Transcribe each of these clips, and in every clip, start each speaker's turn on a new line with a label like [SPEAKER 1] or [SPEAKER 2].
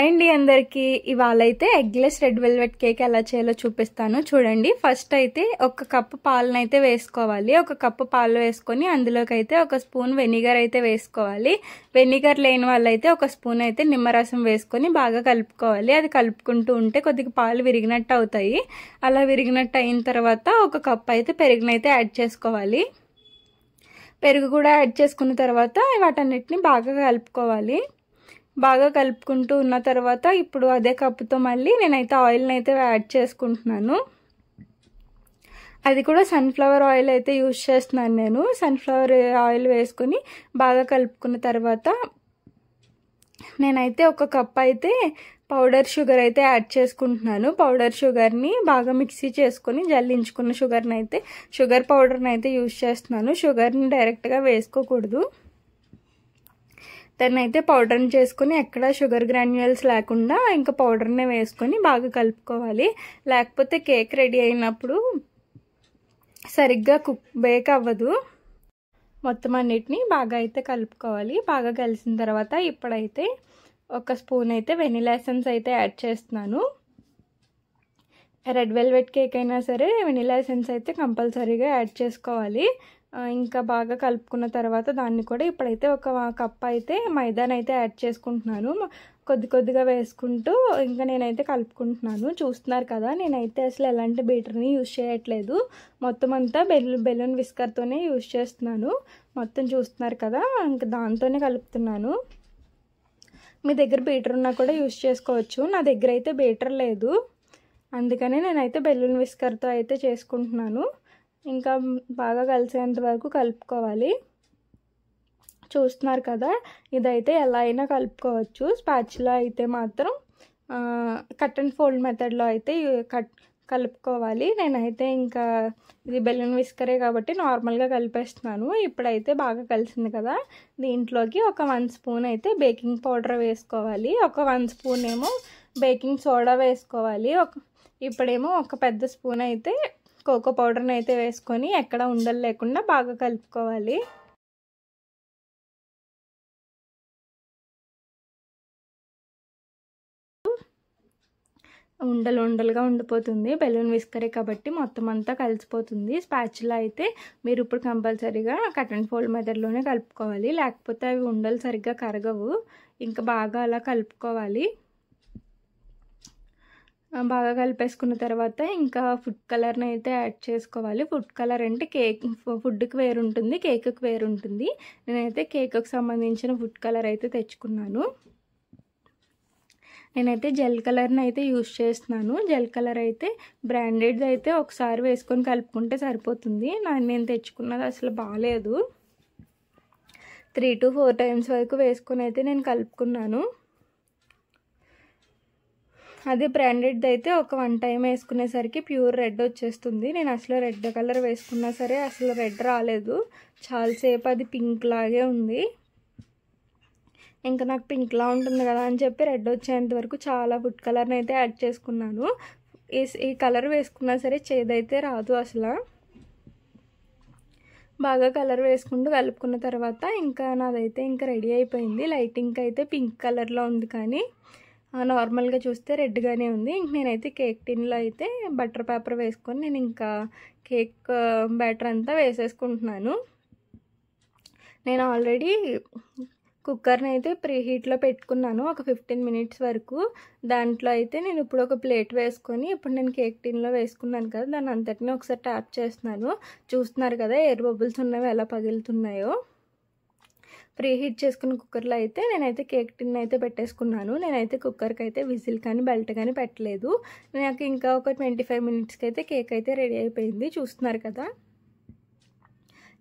[SPEAKER 1] Hi అండి అందరికీ. ఇవాళైతే eggless red velvet cake ఎలా చేయాలో చూపిస్తాను చూడండి. ఫస్ట్ అయితే ఒక కప్పు పాలను అయితే వేసుకోవాలి. ఒక కప్పు పాలు వేసుకొని అందులోకి అయితే ఒక స్పూన్ వెనిగర్ అయితే వేసుకోవాలి. వెనిగర్ లేని వాళ్ళైతే ఒక స్పూన్ అయితే నిమ్మరసం వేసుకొని బాగా కలుపుకోవాలి. అది కలుపుకుంటూ ఉంటే కొద్దిగా పాలు విరిగినట్టు అవుతాయి. అలా విరిగినట్టు అయిన తర్వాత ఒక కప్పు అయితే పెరుగునైతే యాడ్ చేసుకోవాలి. పెరుగు కూడా యాడ్ చేసుకున్న తర్వాత వాటన్నిటిని బాగా కలుపుకోవాలి. బాగా కలుపుకుంటూ ఉన్న తర్వాత ఇప్పుడు అదే కప్పుతో మళ్ళీ నేనైతే ఆయిల్ని అయితే యాడ్ చేసుకుంటున్నాను. అది కూడా సన్ఫ్లవర్ ఆయిల్ అయితే యూజ్ చేస్తున్నాను నేను. సన్ఫ్లవర్ ఆయిల్ వేసుకొని బాగా కలుపుకున్న తర్వాత నేనైతే ఒక కప్ అయితే పౌడర్ షుగర్ అయితే యాడ్ చేసుకుంటున్నాను. పౌడర్ షుగర్ని బాగా మిక్సీ చేసుకొని జల్లించుకున్న షుగర్ పౌడర్ని అయితే యూజ్ చేస్తున్నాను. షుగర్ని డైరెక్ట్గా వేసుకోకూడదు. దాన్ని అయితే పౌడర్ని చేసుకొని ఎక్కడ షుగర్ గ్రాన్యూల్స్ లేకుండా ఇంకా పౌడర్నే వేసుకొని బాగా కలుపుకోవాలి. లేకపోతే కేక్ రెడీ అయినప్పుడు సరిగ్గా బేక్ అవ్వదు. మొత్తం అన్నిటిని బాగా అయితే కలుపుకోవాలి. బాగా కలిసిన తర్వాత ఇప్పుడైతే ఒక స్పూన్ అయితే వెనిలా ఎసెన్స్ అయితే యాడ్ చేస్తున్నాను. రెడ్ వెల్వెట్ కేక్ అయినా సరే వెనిలా ఎసెన్స్ అయితే కంపల్సరీగా యాడ్ చేసుకోవాలి. ఇంకా బాగా కలుపుకున్న తర్వాత దాన్ని కూడా ఇప్పుడైతే ఒక కప్ అయితే మైదాని అయితే యాడ్ చేసుకుంటున్నాను. కొద్దిగా వేసుకుంటూ ఇంకా నేనైతే కలుపుకుంటున్నాను. చూస్తున్నారు కదా, నేనైతే అసలు ఎలాంటి బీటర్ని యూజ్ చేయట్లేదు. మొత్తం అంతా బెలూన్ విస్కర్తోనే యూజ్ చేస్తున్నాను. మొత్తం చూస్తున్నారు కదా, ఇంకా దాంతోనే కలుపుతున్నాను. మీ దగ్గర బీటర్ ఉన్నా కూడా యూజ్ చేసుకోవచ్చు. నా దగ్గర అయితే బీటర్ లేదు, అందుకనే నేనైతే బెలూన్ విస్కర్తో అయితే చేసుకుంటున్నాను. ఇంకా బాగా కలిసేంత వరకు కలుపుకోవాలి. చూస్తున్నారు కదా, ఇదైతే ఎలా అయినా కలుపుకోవచ్చు. స్పాచులా అయితే మాత్రం కట్ అండ్ ఫోల్డ్ మెథడ్లో అయితే కలుపుకోవాలి. నేనైతే ఇంకా ఇది బెలూన్ విస్కరే కాబట్టి నార్మల్గా కలిపేస్తున్నాను. ఇప్పుడైతే బాగా కలిసింది కదా, దీంట్లోకి ఒక 1 స్పూన్ అయితే బేకింగ్ పౌడర్ వేసుకోవాలి. ఒక 1 స్పూన్ ఏమో బేకింగ్ సోడా వేసుకోవాలి. ఇప్పుడేమో ఒక పెద్ద స్పూన్ అయితే కోకో పౌడర్ని అయితే వేసుకొని ఎక్కడ ఉండలు లేకుండా బాగా కలుపుకోవాలి. ఉండలుగా ఉండిపోతుంది. బెలూన్ విస్కరే కాబట్టి మొత్తం అంతా కలిసిపోతుంది. స్పాచులా అయితే మీరు ఇప్పుడు కంపల్సరీగా కట్ అండ్ ఫోల్డ్ మెథడ్లోనే కలుపుకోవాలి, లేకపోతే అవి ఉండలు సరిగ్గా కరగవు. ఇంకా బాగా అలా కలుపుకోవాలి. బాగా కలిపేసుకున్న తర్వాత ఇంకా ఫుడ్ కలర్ని అయితే యాడ్ చేసుకోవాలి. ఫుడ్ కలర్ అంటే ఫుడ్కి వేరు ఉంటుంది, కేక్కి వేరు ఉంటుంది. నేనైతే కేక్కి సంబంధించిన ఫుడ్ కలర్ అయితే తెచ్చుకున్నాను. నేనైతే జెల్ కలర్ని అయితే యూజ్ చేస్తున్నాను. జెల్ కలర్ అయితే బ్రాండెడ్ అయితే ఒకసారి వేసుకొని కలుపుకుంటే సరిపోతుంది. నేను తెచ్చుకున్నది అసలు బాగాలేదు. 3 to 4 times వరకు వేసుకొని అయితే నేను కలుపుకున్నాను. అదే బ్రాండెడ్ అయితే ఒక 1 time వేసుకునేసరికి ప్యూర్ రెడ్ వచ్చేస్తుంది. నేను అసలు రెడ్ కలర్ వేసుకున్నా సరే అసలు రెడ్ రాలేదు. చాలాసేపు అది పింక్ లాగే ఉంది. ఇంకా నాకు పింక్లా ఉంటుంది కదా అని చెప్పి రెడ్ వచ్చేంత వరకు చాలా ఫుడ్ కలర్ని అయితే యాడ్ చేసుకున్నాను. ఈ కలర్ వేసుకున్నా సరే చేదైతే రాదు అసలు. బాగా కలర్ వేసుకుంటూ కలుపుకున్న తర్వాత ఇంకా నాదైతే ఇంకా రెడీ అయిపోయింది. లైటింగ్ అయితే పింక్ కలర్లో ఉంది, కానీ నార్మల్గా చూస్తే రెడ్గానే ఉంది. ఇంక నేనైతే కేక్ టిన్లో అయితే బటర్ పేపర్ వేసుకొని నేను ఇంకా కేక్ బ్యాటర్ అంతా వేసేసుకుంటున్నాను. నేను ఆల్రెడీ కుక్కర్ని అయితే ప్రీ హీట్లో పెట్టుకున్నాను ఒక 15 minutes వరకు. దాంట్లో అయితే నేను ఇప్పుడు ఒక ప్లేట్ వేసుకొని ఇప్పుడు నేను కేక్ టిన్లో వేసుకున్నాను కదా, దాన్ని అంతటినీ ఒకసారి ట్యాప్ చేస్తున్నాను. చూస్తున్నారు కదా ఎయిర్ బబుల్స్ ఉన్నవి ఎలా పగులుతున్నాయో. ప్రీ హీట్ చేసుకున్న కుక్కర్లో అయితే నేనైతే కేక్ టిన్ అయితే పెట్టేసుకున్నాను. నేనైతే కుక్కర్కి అయితే విజిల్ కానీ బెల్ట్ కానీ పెట్టలేదు. నాకు ఇంకా ఒక 25 minutesకి అయితే కేక్ అయితే రెడీ అయిపోయింది. చూస్తున్నారు కదా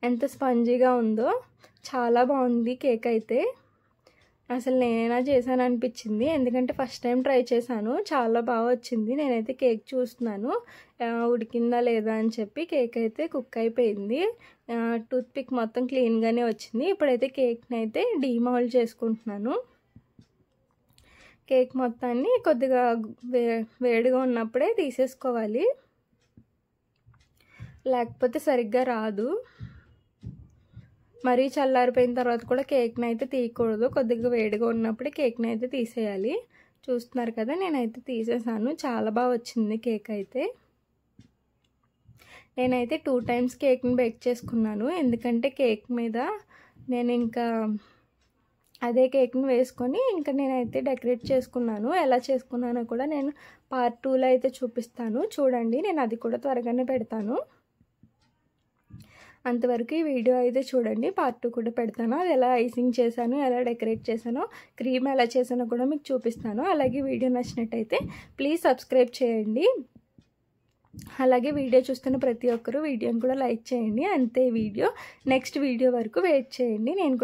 [SPEAKER 1] ఎంత స్పంజీగా ఉందో, చాలా బాగుంది కేక్ అయితే. అసలు నేనైనా చేశాను అనిపించింది, ఎందుకంటే ఫస్ట్ టైం ట్రై చేశాను. చాలా బాగా వచ్చింది. నేనైతే కేక్ చూస్తున్నాను ఉడికిందా లేదా అని చెప్పి. కేక్ అయితే కుక్ అయిపోయింది. టూత్పిక్ మొత్తం క్లీన్గానే వచ్చింది. ఇప్పుడైతే కేక్ని అయితే డీమౌల్డ్ చేసుకుంటున్నాను. కేక్ మొత్తాన్ని కొద్దిగా వేడిగా ఉన్నప్పుడే తీసేసుకోవాలి, లేకపోతే సరిగ్గా రాదు. మరీ చల్లారిపోయిన తర్వాత కూడా కేక్ని అయితే తీయకూడదు. కొద్దిగా వేడిగా ఉన్నప్పుడే కేక్ని అయితే తీసేయాలి. చూస్తున్నారు కదా, నేనైతే తీసేసాను. చాలా బాగా వచ్చింది కేక్ అయితే. నేనైతే 2 టైమ్స్ కేక్ని బేక్ చేసుకున్నాను. ఎందుకంటే కేక్ మీద నేను ఇంకా అదే కేక్ని వేసుకొని ఇంకా నేనైతే డెకరేట్ చేసుకున్నాను. ఎలా చేసుకున్నానో కూడా నేను పార్ట్ 2లో అయితే చూపిస్తాను చూడండి. నేను అది కూడా త్వరగానే పెడతాను. అంతవరకు ఈ వీడియో అయితే చూడండి. పార్ట్ 2 కూడా పెడతాను. అది ఎలా ఐసింగ్ చేశాను, ఎలా డెకరేట్ చేశానో, క్రీమ్ ఎలా చేశానో కూడా మీకు చూపిస్తాను. అలాగే వీడియో నచ్చినట్టయితే ప్లీజ్ సబ్స్క్రైబ్ చేయండి. అలాగే వీడియో చూస్తున్న ప్రతి ఒక్కరూ వీడియోని కూడా లైక్ చేయండి. అంతే వీడియో. నెక్స్ట్ వీడియో వరకు వెయిట్ చేయండి. నేను